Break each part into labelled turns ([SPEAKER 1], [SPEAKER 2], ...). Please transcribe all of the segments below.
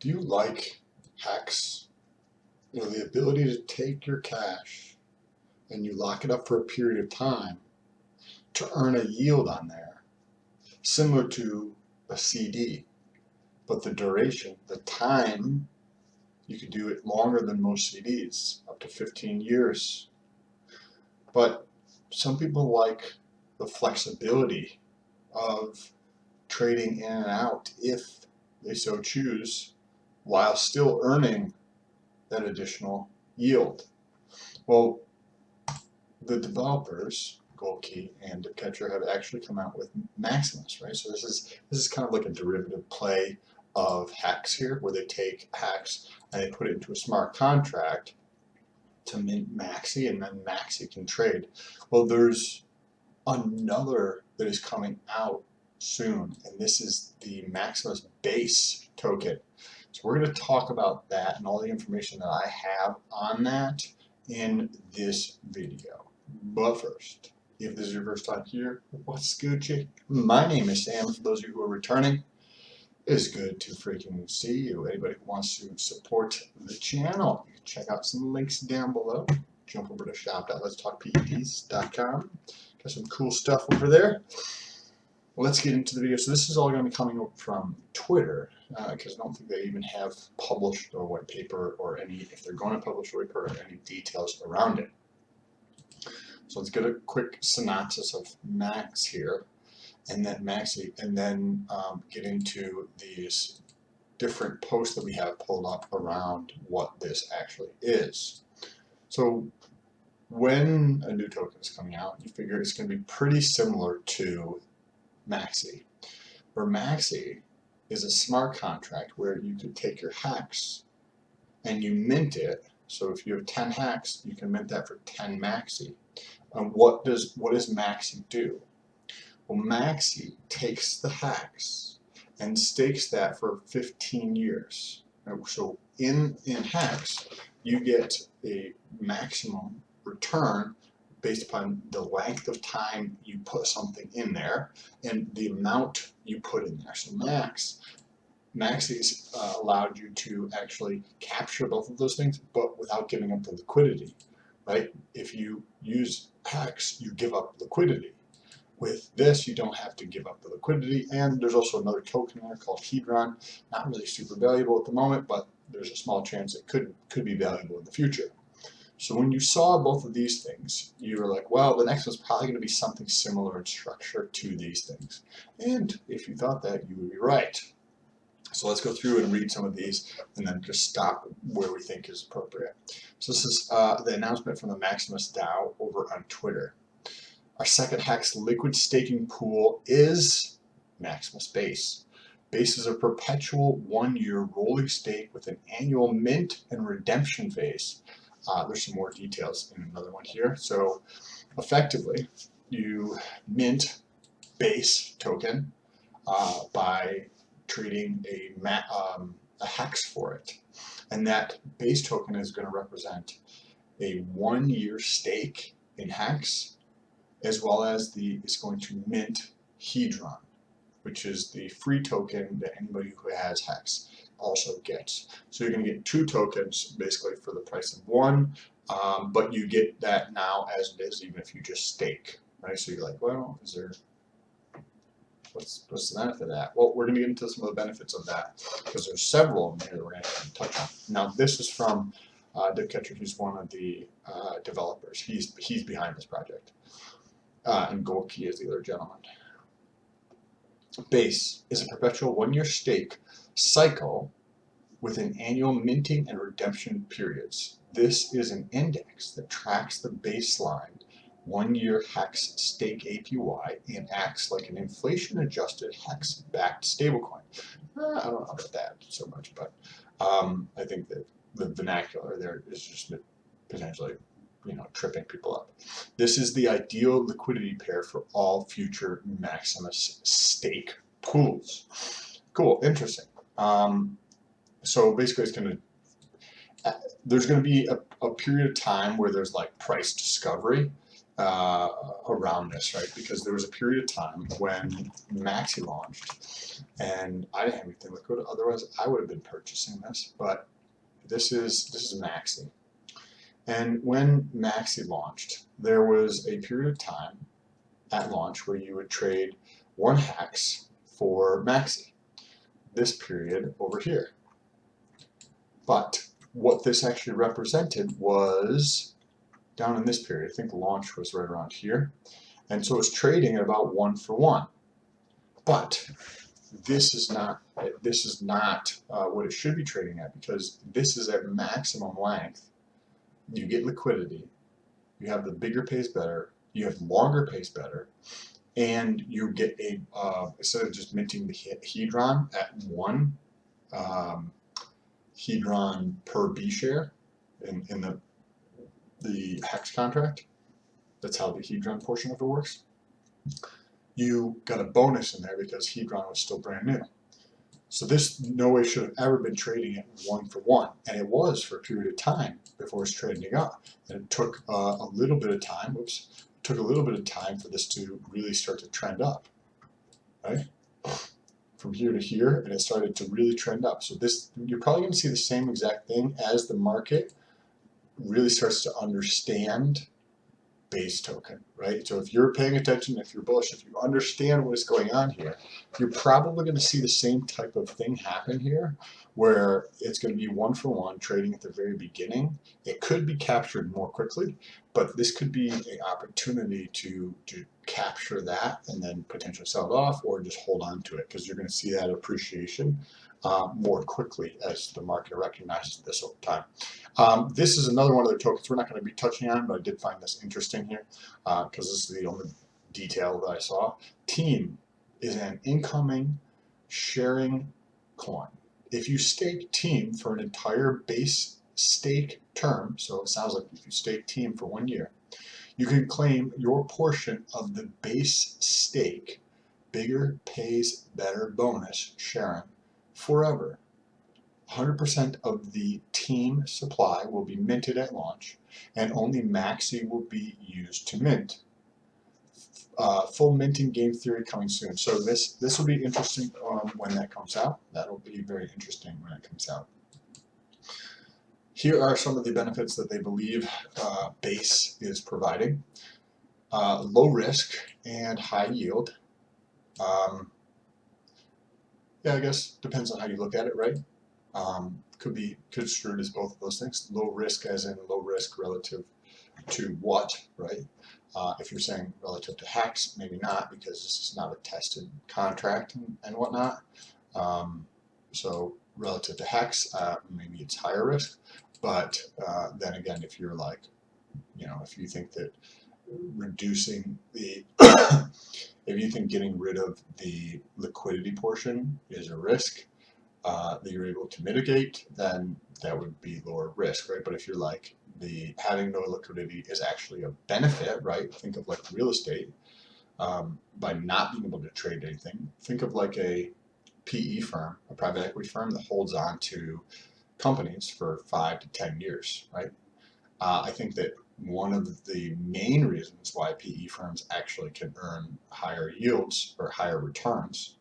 [SPEAKER 1] Do you like hacks? The ability to take your cash and you lock it up for a period of time to earn a yield on there, similar to a CD, but the duration, the time, you could do it longer than most CDs, up to 15 years. But some people like the flexibility of trading in and out if they so choose, while still earning that additional yield. Well, the developers, Goldkey and Dipcatcher, have actually come out with Maximus, right? So this is kind of like a derivative play of Hex here, where they take Hex and they put it into a smart contract to mint Maxi, and then Maxi can trade. Well, there's another that is coming out soon, and this is the Maximus base token. So we're going to talk about that and all the information that I have on that in this video. But first, if this is your first time here, what's Gucci? My name is Sam. For those of you who are returning, it's good to freaking see you. Anybody who wants to support the channel, you can check out some links down below. Jump over to shop.letstalkpeds.com. Got some cool stuff over there. Let's get into the video. So this is all going to be coming up from Twitter, because I don't think they even have published a white paper or any, if they're going to publish a white paper, or any details around it. So let's get a quick synopsis of Max here, and then Maxi, and then get into these different posts that we have pulled up around what this actually is. So when a new token is coming out, you figure it's going to be pretty similar to Maxi, where Maxi is a smart contract where you could take your Hex and you mint it. So if you have 10 Hex, you can mint that for 10 Maxi. What does Maxi do? Well, Maxi takes the Hex and stakes that for 15 years. So in Hex, you get a maximum return based upon the length of time you put something in there and the amount you put in there. So Maxi's allowed you to actually capture both of those things, but without giving up the liquidity, right? If you use Hex, you give up liquidity. With this, you don't have to give up the liquidity, and there's also another token there called Hedron. Not really super valuable at the moment, but there's a small chance it could be valuable in the future. So when you saw both of these things, you were like, well, the next one's probably going to be something similar in structure to these things. And if you thought that, you would be right. So let's go through and read some of these and then just stop where we think is appropriate. So this is the announcement from the Maximus DAO over on Twitter. Our second Hex liquid staking pool is Maximus Base. Base is a perpetual 1-year rolling stake with an annual mint and redemption phase. There's some more details in another one here. So effectively, you mint Base token by trading a Hex for it. And that Base token is going to represent a 1-year stake in Hex, as well as it's going to mint Hedron, which is the free token that anybody who has Hex also gets. So you're going to get 2 tokens basically for the price of 1, but you get that now as it is, even if you just stake, right? So you're like, well, what's the benefit of that? Well, we're going to get into some of the benefits of that because there's several of them here that we're going to touch on. Now, this is from Dipcatcher, who's one of the developers. He's behind this project, and Goldkey is the other gentleman. Base is a perpetual 1-year stake cycle with an annual minting and redemption periods. This is an index that tracks the baseline 1-year Hex stake APY and acts like an inflation-adjusted Hex-backed stablecoin. I don't know about that so much, but I think that the vernacular there is just potentially, tripping people up. This is the ideal liquidity pair for all future Maximus stake pools. Cool, interesting. So basically, there's going to be a period of time where there's like price discovery, around this, right? Because there was a period of time when Maxi launched, and I didn't have anything liquid. Otherwise, I would have been purchasing this. But this is Maxi, and when Maxi launched, there was a period of time at launch where you would trade 1 hex for Maxi. This period over here. But what this actually represented was down in this period. I think the launch was right around here. And so it's trading at about 1 for 1. But this is not what it should be trading at, because this is at maximum length. You get liquidity, you have the bigger pays better, you have longer pays better, and you get a instead of just minting the hedron at 1 hedron per B share in the hex contract. That's how the hedron portion of it works. You got a bonus in there because hedron was still brand new. So this no way should have ever been trading at 1 for 1, and it was for a period of time before it's trading up. And it took a little bit of time. Took a little bit of time for this to really start to trend up, right? From here to here, and it started to really trend up. So this, you're probably going to see the same exact thing as the market really starts to understand base token, right? So if you're paying attention, if you're bullish, if you understand what is going on here, you're probably going to see the same type of thing happen here, where it's going to be 1 for 1 trading at the very beginning. It could be captured more quickly, but this could be an opportunity to capture that and then potentially sell it off, or just hold on to it, because you're going to see that appreciation more quickly as the market recognizes this over time. This is another one of the tokens we're not going to be touching on, but I did find this interesting here because this is the only detail that I saw. Team is an incoming sharing coin. If you stake Team for an entire base stake term, so it sounds like if you stake Team for 1 year, you can claim your portion of the base stake, bigger pays better bonus sharing forever. 100% of the Team supply will be minted at launch, and only Maxi will be used to mint. Full minting game theory coming soon. So this will be interesting when that comes out. That'll be very interesting when it comes out. Here are some of the benefits that they believe Base is providing. Low risk and high yield. Yeah, I guess depends on how you look at it, right? Could be construed as both of those things. Low risk as in low risk relative to what, right? If you're saying relative to hex, maybe not, because this is not a tested contract and whatnot. So relative to hex, maybe it's higher risk. But then again, if you're like, if you think that reducing the if you think getting rid of the liquidity portion is a risk that you're able to mitigate, then that would be lower risk, right? But if you're like, the having no liquidity is actually a benefit, right? Think of like real estate. By not being able to trade anything, think of like a PE firm, a private equity firm that holds on to companies for 5 to 10 years, right? I think that one of the main reasons why PE firms actually can earn higher yields or higher returns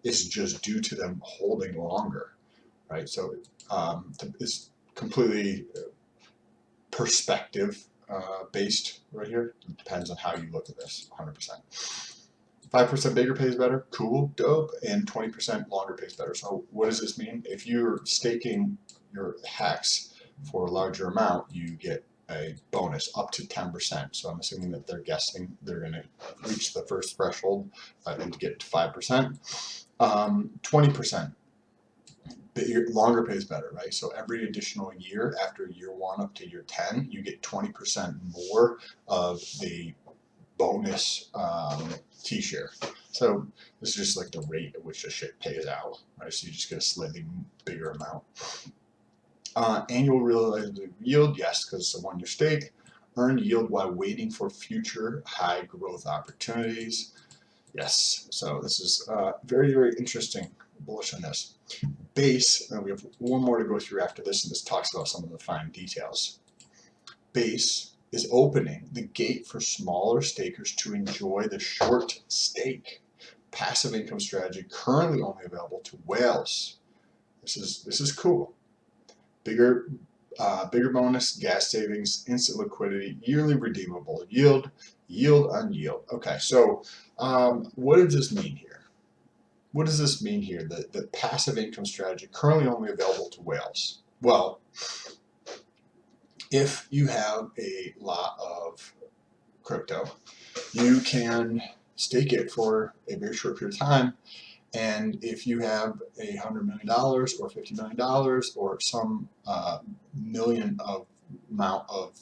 [SPEAKER 1] is just due to them holding longer, right? So it's completely perspective based right here. It depends on how you look at this, 100%. 5% bigger pays better, cool, dope, and 20% longer pays better. So what does this mean? If you're staking your hex for a larger amount, you get a bonus up to 10%. So I'm assuming that they're guessing they're going to reach the first threshold and get to 5%. 20%. Longer pays better, right? So every additional year after year 1 up to year 10, you get 20% more of the bonus T-share. So this is just like the rate at which the shit pays out, right? So you just get a slightly bigger amount. Annual realized yield, yes, because it's a 1-year stake. Earn yield while waiting for future high growth opportunities. Yes, so this is very, very interesting. Bullish on this. Base, and we have one more to go through after this, and this talks about some of the fine details. Base is opening the gate for smaller stakers to enjoy the short stake passive income strategy currently only available to whales. This is cool. Bigger bonus, gas savings, instant liquidity, yearly redeemable, yield on yield. Okay, so what does this mean here? What does this mean here? The passive income strategy currently only available to whales. Well, if you have a lot of crypto, you can stake it for a very short period of time. And if you have $100 million or $50 million or some million of amount of,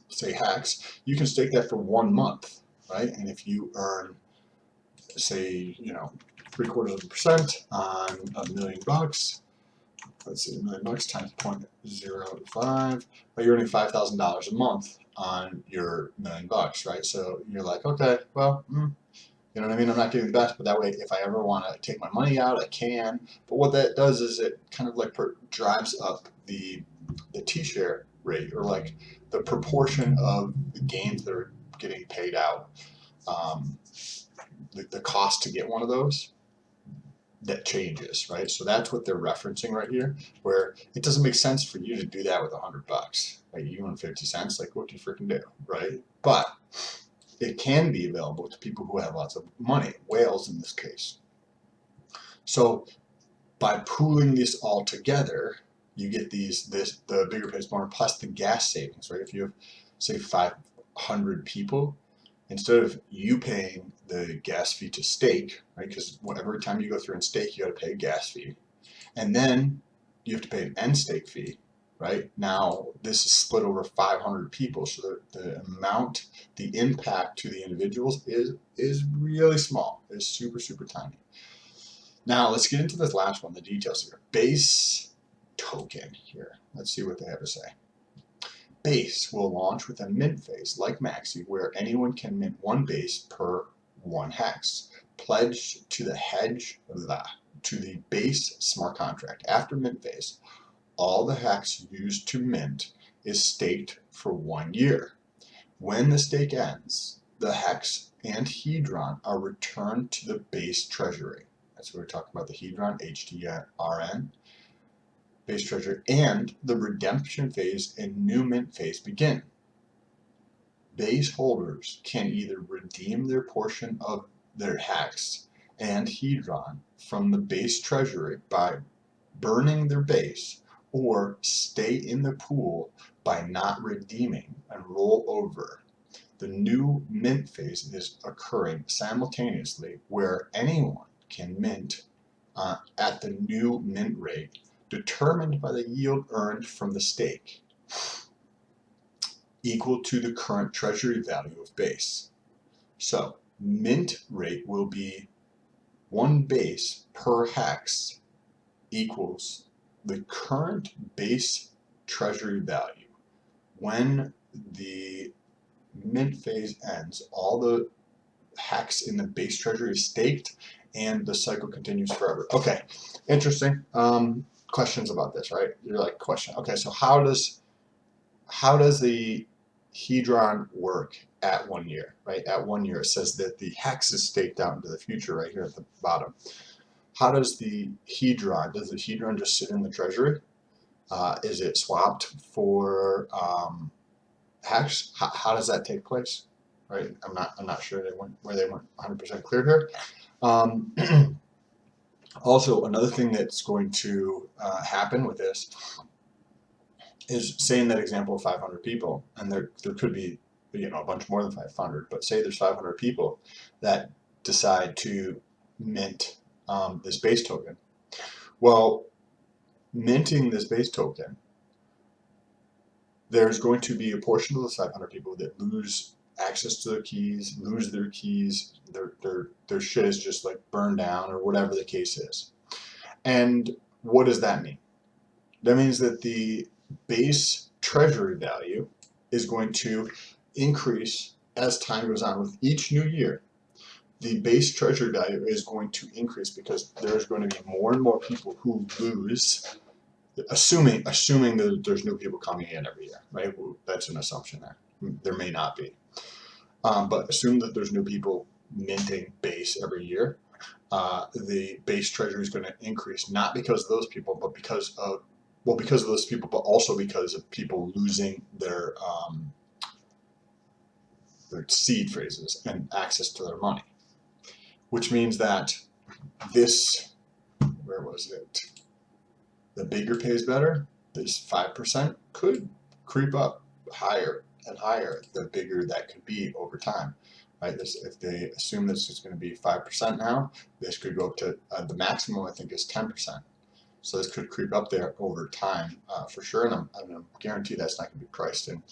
[SPEAKER 1] say, hex, you can stake that for 1 month, right? And if you earn, say, 0.75% on $1 million, let's see, $1 million times 0.05, but you're earning $5,000 a month on your $1 million, right? So you're like, okay, well, you know what I mean? I'm not doing the best, but that way, if I ever want to take my money out, I can. But what that does is it kind of like drives up the T-share rate, or like the proportion of the gains that are getting paid out. The cost to get one of those, that changes, right? So that's what they're referencing right here, where it doesn't make sense for you to do that with $100. Like, you earn 50 cents, like, what do you freaking do, right? But it can be available to people who have lots of money, whales in this case. So by pooling this all together, you get the bigger pays more plus the gas savings, right? If you have, say, 500 people, instead of you paying the gas fee to stake, right? Because every time you go through and stake, you got to pay a gas fee, and then you have to pay an end stake fee. Right now, this is split over 500 people, so the amount, the impact to the individuals is really small. It's super, super tiny. Now let's get into this last one, the details here. Base token here. Let's see what they have to say. Base will launch with a mint phase like Maxi, where anyone can mint 1 base per 1 hex, pledged to the base smart contract. After mint phase, all the hex used to mint is staked for 1 year. When the stake ends, the hex and hedron are returned to the base treasury. That's what we're talking about, the hedron, HDRN, base treasury, and the redemption phase and new mint phase begin. Base holders can either redeem their portion of their hex and hedron from the base treasury by burning their base, or stay in the pool by not redeeming and roll over. The new mint phase is occurring simultaneously, where anyone can mint at the new mint rate determined by the yield earned from the stake, equal to the current treasury value of base. So mint rate will be 1 base per hex equals the current base treasury value. When the mint phase ends, all the hex in the base treasury is staked and the cycle continues forever. Okay, interesting. Questions about this, right? You're like, question. Okay, so how does the hedron work at 1 year, right? At 1 year, it says that the hex is staked out into the future right here at the bottom. How does the hedron, just sit in the treasury? Is it swapped for hex? How does that take place? Right? I'm not sure they weren't 100% clear here. Also, another thing that's going to happen with this is, say in that example of 500 people, and there could be a bunch more than 500, but say there's 500 people that decide to mint this base token. Well, minting this base token, there's going to be a portion of those 500 people that lose access to their keys, their shit is just like burned down or whatever the case is. And what does that mean? That means that the base treasury value is going to increase as time goes on. With each new year, the base treasury value is going to increase because there's going to be more and more people who lose, assuming that there's new people coming in every year, right? That's an assumption there. There may not be. But assume that there's new people minting base every year. The base treasury is going to increase, not because of those people, but because of those people, but also because of people losing their seed phrases and access to their money. Which means that this, where was it? The bigger pays better, this 5% could creep up higher and higher, the bigger that could be over time. Right? If they assume this is going to be 5% now, this could go up to the maximum, I think, is 10%. So this could creep up there over time for sure, and I'm going to guarantee that's not going to be priced in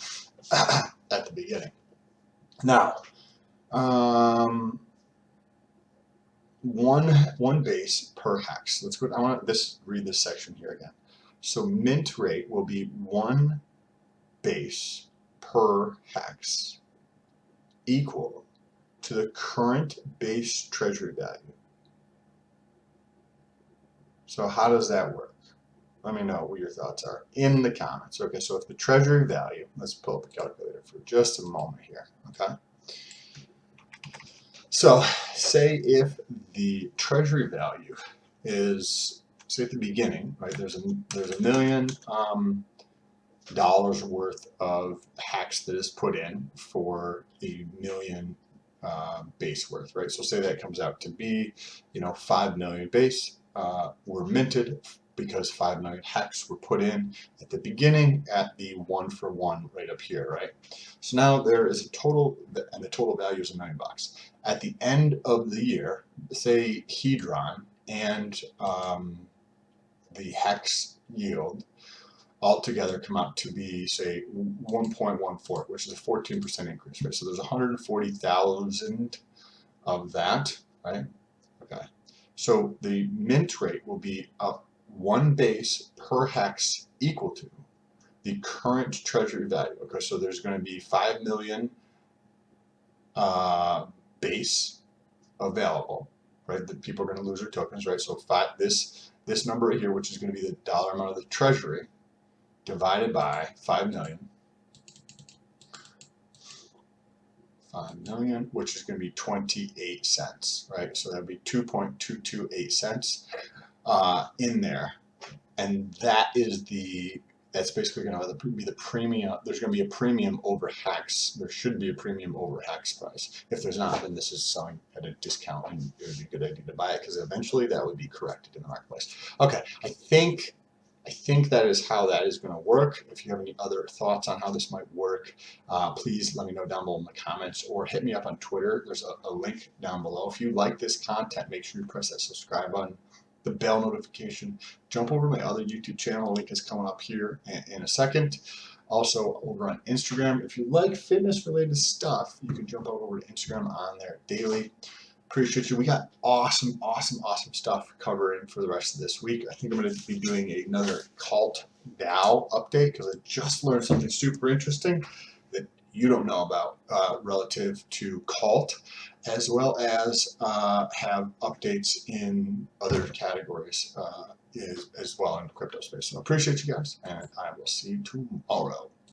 [SPEAKER 1] at the beginning. Now, one base per hex. Let's go. I want to read this section here again. So mint rate will be 1 base per hex equal to the current base treasury value. So how does that work? Let me know what your thoughts are in the comments. Okay, so if the treasury value, let's pull up the calculator for just a moment here, okay? So say if the treasury value is, say at the beginning, right, there's $1 million worth of hex that is put in for a million base worth, right? So say that comes out to be, 5 million base were minted because 5 million hex were put in at the beginning at the 1-for-1 right up here, right? So now there is a total, and the total value is $1 million. At the end of the year, say Hedron and the hex yield altogether come out to be, say, 1.14, which is a 14% increase, right? So there's 140,000 of that, right? Okay. So the mint rate will be up 1 base per hex equal to the current treasury value. Okay, so there's going to be 5 million base available, right? That people are going to lose their tokens, right? So this number right here, which is going to be the dollar amount of the treasury, divided by 5 million, which is going to be 28 cents, right? So that would be 2.228 cents in there, and that's basically going to be the premium. There's going to be a premium over hex. There should be a premium over hex price. If there's not, then this is selling at a discount, and it would be a good idea to buy it because eventually that would be corrected in the marketplace. Okay, I think that is how that is going to work. If you have any other thoughts on how this might work, please let me know down below in the comments, or hit me up on Twitter. There's a link down below. If you like this content, make sure you press that subscribe button, the bell notification. Jump over to my other YouTube channel. Link is coming up here in a second. Also over on Instagram. If you like fitness related stuff, you can jump over to Instagram on there daily. Appreciate you. We got awesome stuff covering for the rest of this week. I think I'm going to be doing another cult DAO update because I just learned something super interesting that you don't know about relative to cult, as well as have updates in other categories as well in the crypto space. So I appreciate you guys, and I will see you tomorrow.